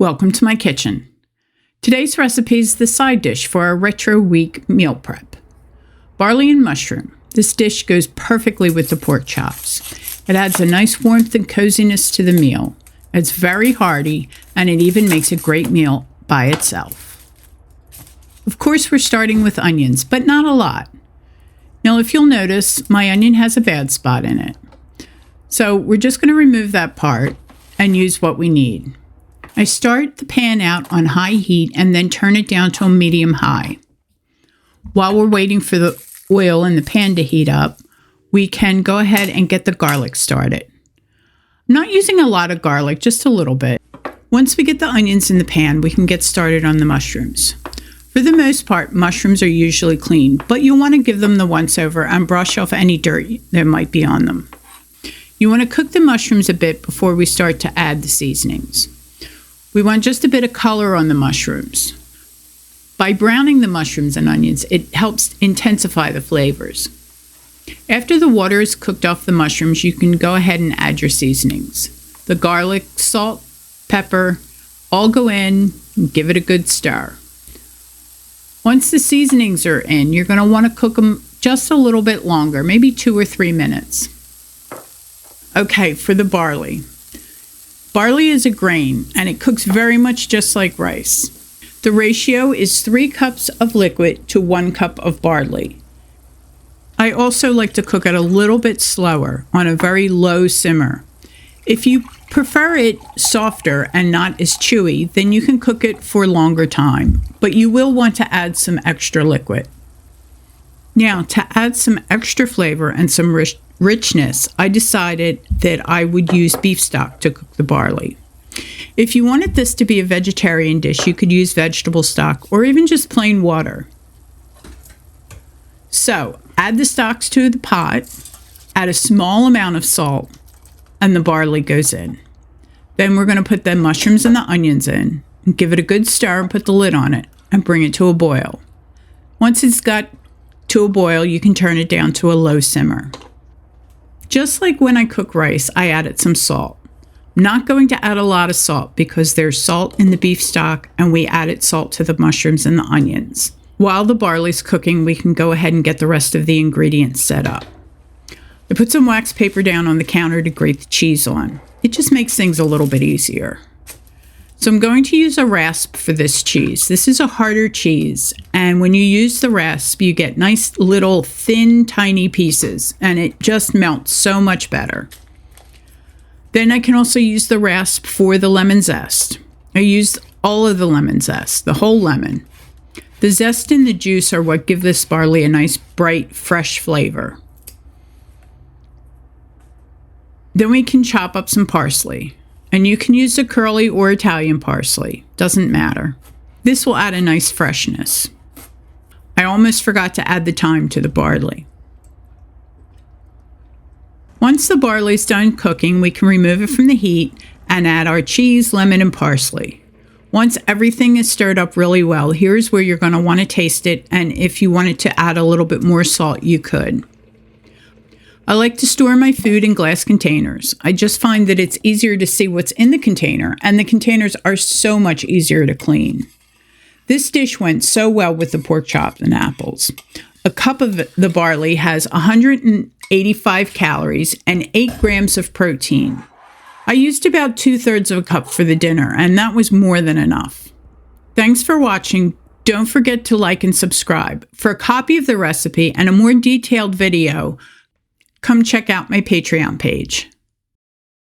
Welcome to my kitchen. Today's recipe is the side dish for our retro week meal prep. Barley and mushroom. This dish goes perfectly with the pork chops. It adds a nice warmth and coziness to the meal. It's very hearty, and it even makes a great meal by itself. Of course, we're starting with onions, but not a lot. Now, if you'll notice, my onion has a bad spot in it. So we're just going to remove that part and use what we need. I start the pan out on high heat and then turn it down to a medium-high. While we're waiting for the oil in the pan to heat up, we can go ahead and get the garlic started. I'm not using a lot of garlic, just a little bit. Once we get the onions in the pan, we can get started on the mushrooms. For the most part, mushrooms are usually clean, but you'll want to give them the once-over and brush off any dirt that might be on them. You want to cook the mushrooms a bit before we start to add the seasonings. We want just a bit of color on the mushrooms. By browning the mushrooms and onions, it helps intensify the flavors. After the water is cooked off the mushrooms, you can go ahead and add your seasonings. The garlic, salt, pepper, all go in and give it a good stir. Once the seasonings are in, you're going to want to cook them just a little bit longer, maybe 2 or 3 minutes. Okay, for the barley. Barley is a grain, and it cooks very much just like rice. The ratio is 3 cups of liquid to 1 cup of barley. I also like to cook it a little bit slower on a very low simmer. If you prefer it softer and not as chewy, then you can cook it for a longer time, but you will want to add some extra liquid. Now, to add some extra flavor and some richness, I decided that I would use beef stock to cook the barley. If you wanted this to be a vegetarian dish, you could use vegetable stock or even just plain water. So, add the stocks to the pot, add a small amount of salt, and the barley goes in. Then we're going to put the mushrooms and the onions in, and give it a good stir and put the lid on it, and bring it to a boil. Once it's got to a boil, you can turn it down to a low simmer. Just like when I cook rice, I added some salt. I'm not going to add a lot of salt because there's salt in the beef stock, and we added salt to the mushrooms and the onions. While the barley's cooking, we can go ahead and get the rest of the ingredients set up. I put some wax paper down on the counter to grate the cheese on. It just makes things a little bit easier. So I'm going to use a rasp for this cheese. This is a harder cheese, and when you use the rasp, you get nice little thin, tiny pieces, and it just melts so much better. Then I can also use the rasp for the lemon zest. I used all of the lemon zest, the whole lemon. The zest and the juice are what give this barley a nice, bright, fresh flavor. Then we can chop up some parsley. And you can use the curly or Italian parsley. Doesn't matter. This will add a nice freshness. I almost forgot to add the thyme to the barley. Once the barley's done cooking, we can remove it from the heat and add our cheese, lemon, and parsley. Once everything is stirred up really well, here's where you're going to want to taste it, and if you wanted to add a little bit more salt, you could. I like to store my food in glass containers. I just find that it's easier to see what's in the container, and the containers are so much easier to clean. This dish went so well with the pork chops and apples. A cup of the barley has 185 calories and 8 grams of protein. I used about 2/3 of a cup for the dinner, and that was more than enough. Thanks for watching. Don't forget to like and subscribe. For a copy of the recipe and a more detailed video, come check out my Patreon page.